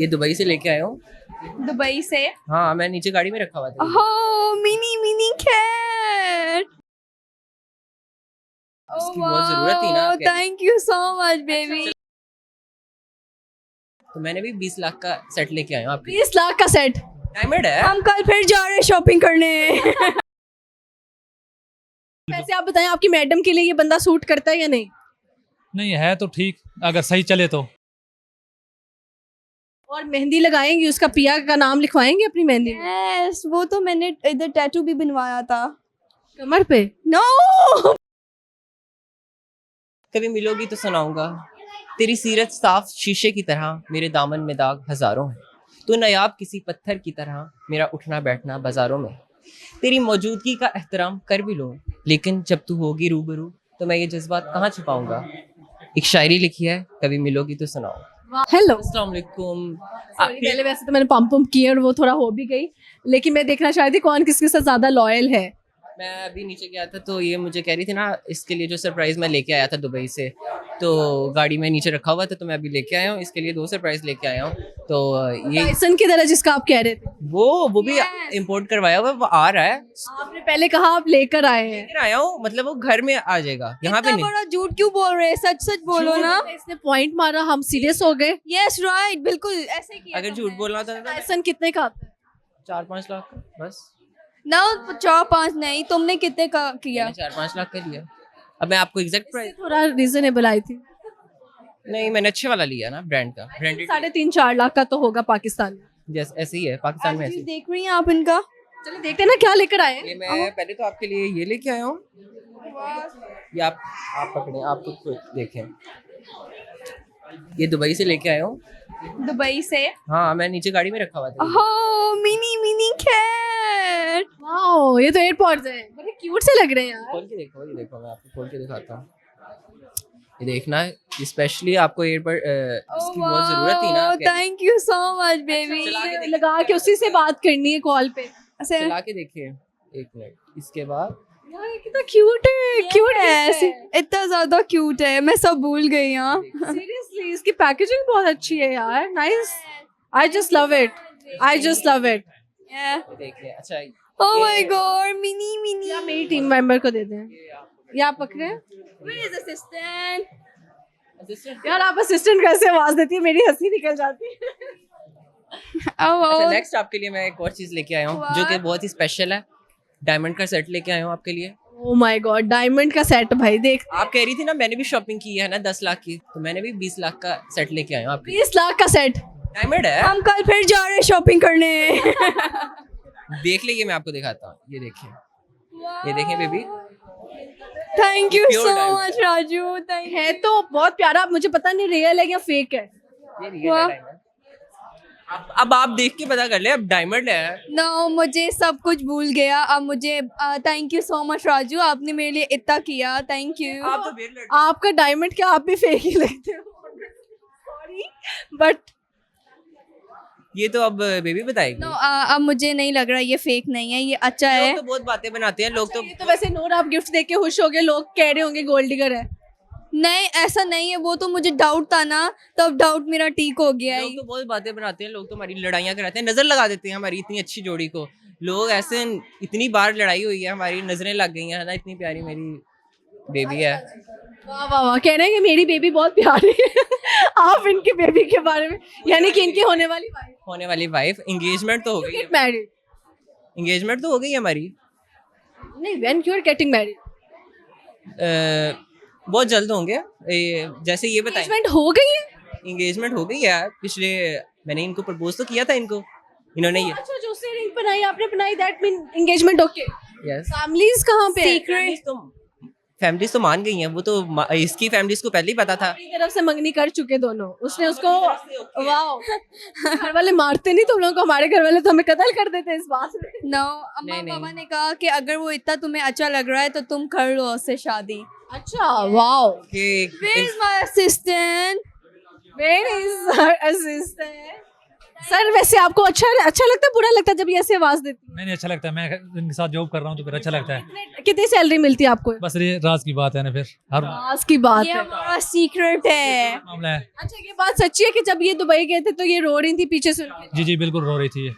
ये दुबई से लेके आया हूँ। दुबई से? हाँ, मैं नीचे गाड़ी में रखा हुआ था। ओह मिनी मिनी कैट, इसकी बहुत जरूरत थी ना। Thank you so much baby. तो मैंने भी 20 लाख का सेट लेके आया हूँ आपके। 20 लाख का सेट? डायमंड है। हम कल फिर जा रहे हैं शॉपिंग करने। वैसे आप बताएं, आपकी मैडम के लिए ये बंदा सूट करता है या नहीं? नहीं है तो ठीक, अगर सही चले तो। और मेहंदी लगाएंगे, उसका पिया का नाम लिखवाएंगे अपनी मेहंदी में? यस, वो तो मैंने इधर टैटू भी बनवाया था कमर पे। नो कभी मिलोगी तो सुनाऊंगा तेरी सीरत साफ शीशे की तरह, मेरे दामन में दाग हजारों हैं। तो नायाब किसी पत्थर की तरह, मेरा उठना बैठना बाजारों में। तेरी मौजूदगी का एहतराम कर भी लूं, लेकिन जब तू होगी रूबरू तो मैं ये जज्बात कहाँ छुपाऊंगा। एक शायरी लिखी है, कभी मिलोगी तो सुनाओ। हेलो, अस्सलाम वालेकुम। पहले वैसे तो मैंने पंप किया और वो थोड़ा हो भी गई, लेकिन मैं देखना चाहती थी कौन किसके साथ ज्यादा लॉयल है। मैं अभी नीचे गया था तो ये मुझे कह रही थी ना, इसके लिए जो सरप्राइज मैं लेके आया था दुबई से, तो गाड़ी में नीचे रखा हुआ था, तो मैं अभी लेके आया हूँ। इसके लिए 2 सरप्राइज लेके आया हूँ। तो ये टाइसन की तरह जिसका आप कह रहे थे, वो भी इंपोर्ट करवाया हुआ है, वो आ रहा है। आपने पहले कहा आप लेकर आए हैं। लेकर आया हूँ, मतलब वो घर में आ जाएगा, यहाँ पे इतना नहीं। बड़ा झूठ क्यों बोल रहे हैं? सच सच बोलो ना। इसने पॉइंट मारा, हम सीरियस हो गए। यस राइट, बिल्कुल ऐसे ही किया अगर झूठ बोलना होता तो टाइसन कितने का आता है? 4-5 लाख का बस। ना 4-5 नहीं, तुमने कितने का किया? मैंने 4-5 लाख का लिया। अब मैं आपको एग्जैक्ट प्राइस, थोड़ा रीजनेबल आई थी। नहीं मैंने अच्छे वाला लिया ना, ब्रांड का, ब्रांडेड। 3.5-4 लाख का तो होगा पाकिस्तान में। जैसे ऐसे ही है पाकिस्तान में, ऐसे ही। देख रही हैं आप इनका? चलिए देखते हैं ना क्या लेकर आए हैं। ये मैं पहले तो आपके लिए ये लेके आया हूँ। ये आप पकड़ें, आप खुद देखें। ये दुबई से लेके आया हूँ। दुबई से? हाँ, मैं नीचे गाड़ी में रखा हुआ था। ओह मिनी मिनी कैट, वाओ, ये तो एयरपॉड्स हैं, बड़े क्यूट से लग रहे हैं यार। खोल के देखो, ये देखो, मैं आपको खोल के दिखाता हूँ। ये देखना, स्पेशली आपको एयरबड इसकी बहुत जरूरत थी ना। Thank you so much baby. लगा के उसी से बात करनी है कॉल पे। चला के देखिए 1 मिनट। इसके बाद यार ये कितना क्यूट है, क्यूट ऐसे है। इतना ज्यादा क्यूट है, मैं सब भूल गई यहाँ। सीरियसली इसकी पैकेजिंग बहुत अच्छी है यार, nice. I just love it, I just love it. ये देखिए। अच्छा, oh my God, mini mini. या मेरी टीम मेंबर को दे दें, या आप पकड़े। Where is assistant? यार आप असिस्टेंट कैसे आवाज देती है, मेरी हंसी निकल जाती है। अच्छा, नेक्स्ट आपके लिए मैं एक और चीज लेके आया हूँ जो कि बहुत ही स्पेशल है। डायमंड का सेट लेके आया हूँ आपके लिए। ओह माय गॉड, डायमंड का सेट भाई देख। आप कह रही थी ना मैंने भी शॉपिंग की है ना 10 लाख की, तो मैंने भी 20 लाख का सेट लेके आया हूँ आपके लिए। 20 लाख का सेट? डायमंड है। हम कल फिर जा रहे हैं शॉपिंग करने। देख लीजिए, मैं आपको दिखाता हूँ। ये देखिए, ये देखें baby. Thank you Pure so diamond. Much Raju, thank है तो बहुत प्यारा, मुझे पता नहीं रियल है या फेक है। ये रियल है डायमंड। अब आप देख के पता कर ले, अब डायमंड है। नो, मुझे सब कुछ भूल गया अब मुझे। Thank you so much Raju, आपने मेरे लिए इतना किया, थैंक यू। आप तो वेट आपका डायमंड क्या, आप भी फेक ही लगते हो। सॉरी बट ये तो अब बेबी बताएगी। नो, अब मुझे नहीं लग रहा ये फेक नहीं है, ये अच्छा है। लोग तो बहुत बातें बनाते हैं, लोग तो ये तो वैसे नूर आप गिफ्ट देके खुश हो गए, लोग कह रहे होंगे गोल्ड डिगर है। नहीं ऐसा नहीं है, वो तो मुझे डाउट था ना, तब डाउट मेरा ठीक हो गया है। लोग तो बहुत बातें बनाते हैं, लोग तो हमारी लड़ाइयाँ कराते हैं, नजर लगा देते हैं हमारी इतनी अच्छी जोड़ी को। लोग ऐसे, इतनी बार लड़ाई हुई है, हमारी नजरें लग गई हैं ना, इतनी प्यारी मेरी बेबी है। वाह वाह वाह, कह रहे हैं कि मेरी बेबी बहुत प्यारी है। आप इनकी बेबी के बारे में, यानी कि इनकी होने वाली वाइफ। एंगेजमेंट तो हो गई है। मैरिड? एंगेजमेंट तो हो गई है हमारी। नहीं, when you are getting married? बहुत जल्द होंगे। जैसे ये बताएं, एंगेजमेंट हो गई है? एंगेजमेंट हो गई है पिछले, मैंने इनको प्रपोज तो किया था इनको, इन्होंने ये। अच्छा, जो उसने रिंग बनाई आपने बनाई, that mean engagement okay. Yes. Families कहाँ पे है? फैमिलीज तो मान गई हैं, वो तो इसकी फैमिलीज को पहले ही पता था। अपनी तरफ से मंगनी कर चुके दोनों, उसने उसको। वाह, घर वाले मारते नहीं तुम लोगों को, हमारे घर वाले तो हमें कत्ल कर देते इस बात में। नो, अम्मा नहीं, पापा ने कहा कि अगर वो इतना तुम्हें अच्छा लग रहा है तो तुम कर लो उससे शादी। अच्छा, वाओ। कि Where is my assistant? Where is her assistant? Sir वैसे आपको अच्छा अच्छा लगता है बुरा लगता है जब ये ऐसी आवाज देती नहीं नहीं, अच्छा लगता है। मैं इनके साथ जॉब कर रहा हूँ तो फिर अच्छा लगता है। है? कितनी सैलरी मिलती है आपको? बस ये राज की बात है ना, फिर हर आज की बात ये है। हमारा सीक्रेट है। मामला है। अच्छा ये बात सच्ची है कि जब ये दुबई गए थे तो ये रो रही थी पीछे से उनके? जी जी बिल्कुल रो रही थी ये।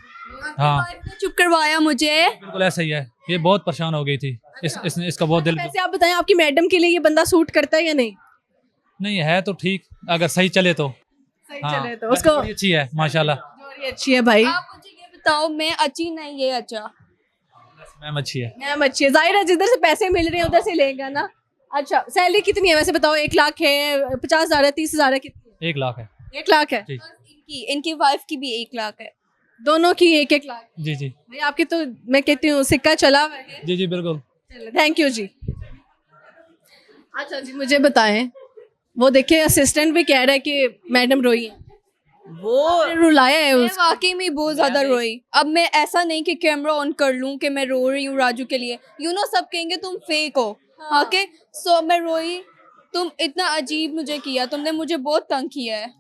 हाँ वाइफ ने चुप करवाया मुझे। बिल्कुल ऐसा ही है। ये बहुत परेशान हो गई थी। इसका बहुत दिल। वैसे आप बताएं आपकी मैडम के लिए ये बंदा सूट करता है या नहीं? नहीं है तो ठीक, अगर सही चले तो। सही हाँ, चले तो उसको बड़ी अच्छी है माशाल्लाह। जोड़ी अच्छी है भाई। आप मुझे ये बताओ, मैं अच्छी नहीं ये अच्छा? मैम अच्छी है। मैम अच्छी है, जाहिर है जिधर से पैसे मिल रहे हैं उधर से लेगा ना। अच्छा सैलरी कितनी है वैसे बताओ? 1 लाख है, 50,000 है, 30,000 है, कितनी? 1 लाख है। 1 लाख है। जी इनकी वाइफ की भी 1 लाख है। दोनों की 1-1 लाख। जी जी भाई आपकी तो मैं कहती हूँ सिक्का चला हुआ है। जी जी बिल्कुल। थैंक यू जी। अच्छा जी मुझे बताएं, वो देखिए असिस्टेंट भी कह रहा है कि मैडम रोई है, वो रुलाया है मैं उसको। वाकई में बहुत ज्यादा रोई। अब मैं ऐसा नहीं कि कैमरा ऑन कर लूं कि मैं रो रही हूँ राजू के लिए। सब कहेंगे तुम फेक हो। ओके सो मैं रोई। तुम इतना अजीब मुझे किया, तुमने मुझे बहुत तंग किया है।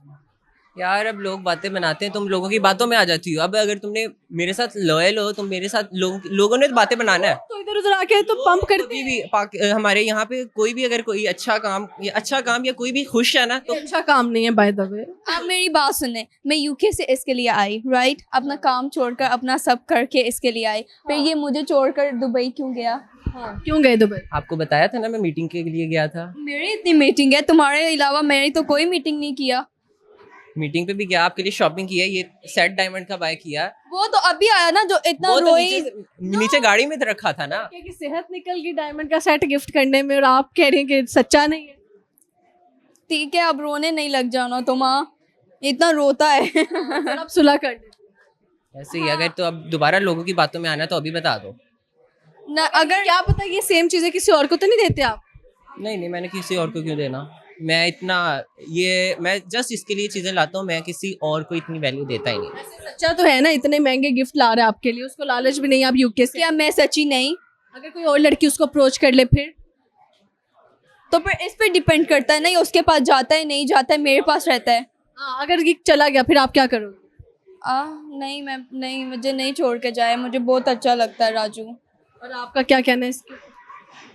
यार अब लोग बातें बनाते हैं, तुम लोगों की बातों में आ जाती हो। अब अगर तुमने मेरे साथ लॉयल हो, तुम मेरे साथ लोगों ने तो बातें बनाना है। तो इधर उधर आके तो पंप करते कभी भी हमारे यहाँ पे कोई भी अगर कोई अच्छा काम या कोई भी खुश है ना तो अच्छा काम नहीं है बाय द वे। आप मेरी बात सुने, मैं यूके से इसके लिए आई, राइट? अपना काम छोड़कर अपना सब करके इसके लिए आई। फिर ये मुझे छोड़कर दुबई क्यों गया? क्यों गए दुबई? आपको बताया था ना मैं मीटिंग के लिए गया था। मेरी इतनी मीटिंग है, तुम्हारे अलावा मैंने तो कोई मीटिंग नहीं किया। मीटिंग पे भी गया, आपके लिए शॉपिंग किया, ये सेट डायमंड का बाय किया। वो तो अभी आया ना जो इतना वो तो रोई। नीचे गाड़ी में रखा था ना। कि सेहत निकल गई डायमंड का सेट गिफ्ट करने में और आप कह रही हैं कि सच्चा नहीं है। ठीक है अब रोने नहीं लग जाना तुम। इतना रोता है। फिर आप सुलह कर दे। ऐसे ही अगर तो अब दोबारा लोगों की बातों में आना तो अभी बता दो। ना अगर क्या पता ये सेम चीजें किसी और को तो नहीं देते आप? नहीं मैंने किसी और को क्यों देना। मैं जस्ट इसके लिए चीजें लाता हूँ, मैं किसी और को इतनी वैल्यू देता ही नहीं। सच्चा तो है ना, इतने महंगे गिफ्ट ला रहे हैं आपके लिए, उसको लालच भी नहीं, आप यूके से। क्या मैं सच्ची नहीं? अगर कोई और लड़की उसको अप्रोच कर ले फिर? तो फिर इस पे डिपेंड करता है ना, ये उसके पास जाता है नहीं जाता है, मेरे पास रहता है। हाँ अगर ये चला गया फिर आप क्या करोगे? नहीं मैं नहीं, मुझे नहीं छोड़ के जाए, मुझे बहुत अच्छा लगता है राजू। और आपका क्या कहना है इसके?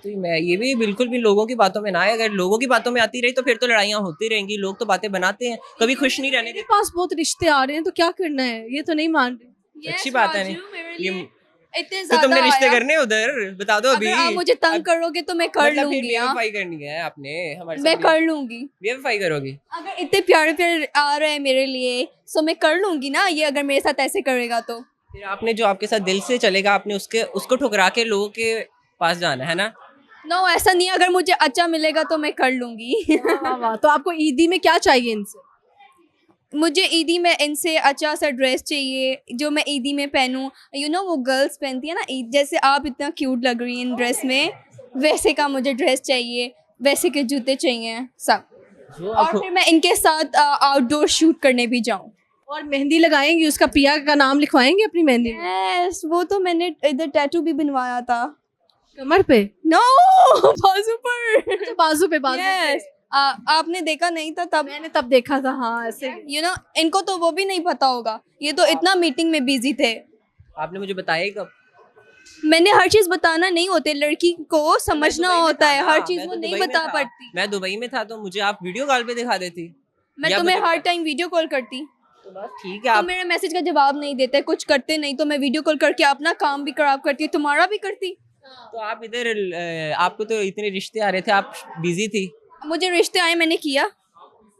तो मैं ये भी बिल्कुल भी लोगों की बातों में ना आए। अगर लोगों की बातों में आती रही तो फिर तो लड़ाइयाँ होती रहेंगी। लोग तो बातें बनाते हैं, कभी खुश नहीं रहने मेरे देते। पास बहुत रिश्ते आ रहे हैं तो क्या करना है, ये तो नहीं मान रहे। अच्छी बात है। राजू, मेरे ये लिए इतने तो तुमने ज्यादा रिश्ते आया। करने उधर बता दो अभी। अगर आप मुझे तंग करोगे तो मैं कर मतलब फिर लूंगी। बेवफाई करनी है आपने हमारे मैं साथ। कर लूंगी। बेवफाई करोगी? अगर इतने प्यारे प्यारे आ रहे हैं मेरे लिए तो मैं कर लूंगी ना ये, अगर मेरे साथ ऐसे करेगा तो। फिर आपने जो आपके साथ दिल से चलेगा आपने उसको ठुकरा के लोगों के पास जाना है ना। नो ऐसा नहीं है, अगर मुझे अच्छा मिलेगा तो मैं कर लूंगी। वाह वाह। तो आपको ईदी में क्या चाहिए इनसे? मुझे ईदी में इनसे अच्छा सा ड्रेस चाहिए जो मैं ईदी में पहनूं। वो गर्ल्स पहनती है ना ईद, जैसे आप इतना क्यूट लग रही हैं इन ड्रेस में, वैसे का मुझे ड्रेस चाहिए, वैसे के जूते चाहिए सब। जो और फिर मैं इनके साथ आउटडोर शूट करने भी जाऊं। और मेहंदी लगाएंगी, उसका पिया का नाम लिखवाएंगे अपनी मेहंदी में? यस, वो तो मैंने इधर टैटू भी बनवाया था। कमर पे? नो बाजू पर। अच्छा, बाजू पे बाजू पे। यस, आपने देखा नहीं था तब? मैंने तब देखा था हाँ ऐसे। इनको तो वो भी नहीं पता होगा, ये तो इतना मीटिंग में बिजी थे। आपने मुझे बताया ही कब? मैंने हर चीज बताना नहीं होते, लड़की को समझना दुबई में होता था है, ना, हर चीज मैं वो तो नहीं दुबई में बता था। पाती। मैं दुबई में था तो मुझे आप वीडियो कॉल पे दिखा देती। मैं या तुम्हें मुझे हर टाइम वीडियो कॉल करती, तो बस ठीक है। तुम आप मेरे मैसेज का जवाब नहीं देते, कुछ करते नहीं, तो मैं वीडियो कॉल करके अपना काम भी खराब करती, तुम्हारा भी करती। तो आप इधर आपको तो इतने रिश्ते आ रहे थे, आप बिजी थी। मुझे रिश्ते आए, मैंने किया,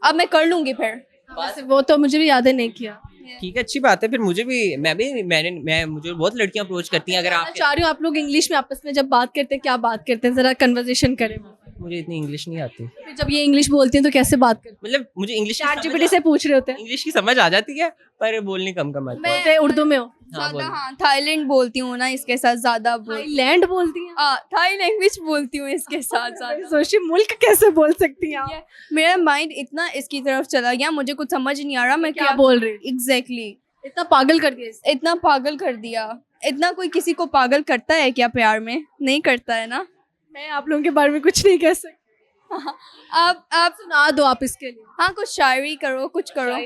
अब मैं कर लूंगी फिर। बस वो तो मुझे भी याद है नहीं किया। ठीक है अच्छी बात है। फिर मुझे बहुत लड़कियां अप्रोच करती हैं। अगर मैं आप चाह रही हूँ आप लोग इंग्लिश में आपस में जब बात करते हैं क्या बात करते हैं, जरा कन्वर्सेशन करें। मुझे इतनी इंग्लिश नहीं आती, फिर जब ये इंग्लिश बोलती हैं तो कैसे बात करते मतलब मुझे इंग्लिश हैं? ChatGPT से पूछ रहे होते हैं? इंग्लिश की समझ आ जाती है पर बोलनी कम कम आती है। बोलते हैं उर्दू में हो? ज्यादा हाँ थाईलैंड बोलती हूँ ना इसके साथ, ज्यादा थाईलैंड बोलती हैं? थाई लैंग्वेज बोलती हूँ इसके साथ ज्यादा। सोचिए मुल्क कैसे बोल सकती हैं आप? मेरा माइंड इतना इसकी तरफ चला गया, मुझे कुछ समझ नहीं आ रहा मैं क्या बोल रही हूँ? एग्जैक्टली इतना पागल कर दिया इसने। इतना पागल कर दिया। इतना कोई किसी को पागल करता है क्या प्यार में? नहीं करता है ना। मैं आप लोगों के बारे में कुछ नहीं कह सकती। आप सुना दो आप इसके लिए। हाँ कुछ शायरी करो, कुछ करो।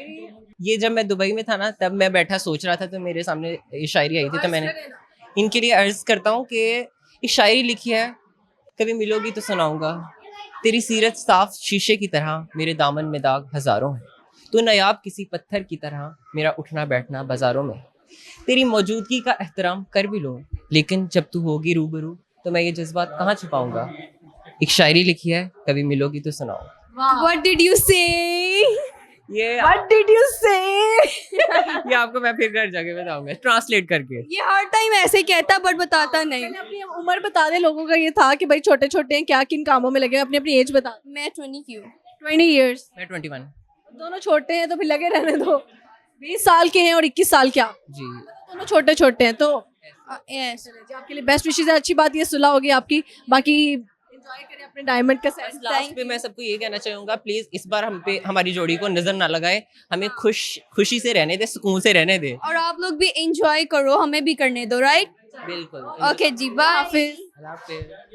ये जब मैं दुबई में था ना, तब मैं बैठा सोच रहा था, तो मेरे सामने ये शायरी आई थी, तो मैंने इनके लिए अर्ज करता हूँ कि ये शायरी लिखी है, कभी मिलोगी तो सुनाऊंगा। तेरी सीरत साफ शीशे की तरह, मेरे दामन में दाग हजारों हैं। तो नायाब किसी पत्थर की तरह, मेरा उठना बैठना बाजारों में। तेरी मौजूदगी का एहतराम कर भी लूँ, लेकिन जब तू होगी रूबरू, तो मैं ये जज्बात कहाँ छुपाऊंगा। एक शायरी लिखी है, कभी मिलोगी तो सुनाओ। What did you say? ये What did you say? ये आपको मैं फिर घर जाके बताऊंगा ट्रांसलेट करके। ये हर टाइम ऐसे कहता बट बताता नहीं। पहले अपनी उम्र बता दे लोगों का। ये था कि भाई छोटे छोटे हैं, क्या किन कामों में लगे हैं, अपनी अपनी एज बता। मैं 20 क्यों? 20 years। मैं 21 दोनों छोटे हैं तो फिर लगे रहने दो। 20 साल के हैं और 21 साल क्या, जी। दोनों छोटे छोटे हैं। तो यस। जी, आपके लिए बेस्ट विशेष है। अच्छी बात ये सुलह होगी आपकी। बाकी एंजॉय करें अपने डायमंड का सेट। लास्ट पे मैं सबको ये कहना चाहूंगा, प्लीज इस बार हम पे हमारी जोड़ी को नजर ना लगाए, हमें खुशी से रहने दे, सुकून से रहने दे। और आप लोग भी एंजॉय करो, हमें भी करने दो, राइट? बिल्कुल। ओके जी, बाय। फिर अल्लाह हाफिज़।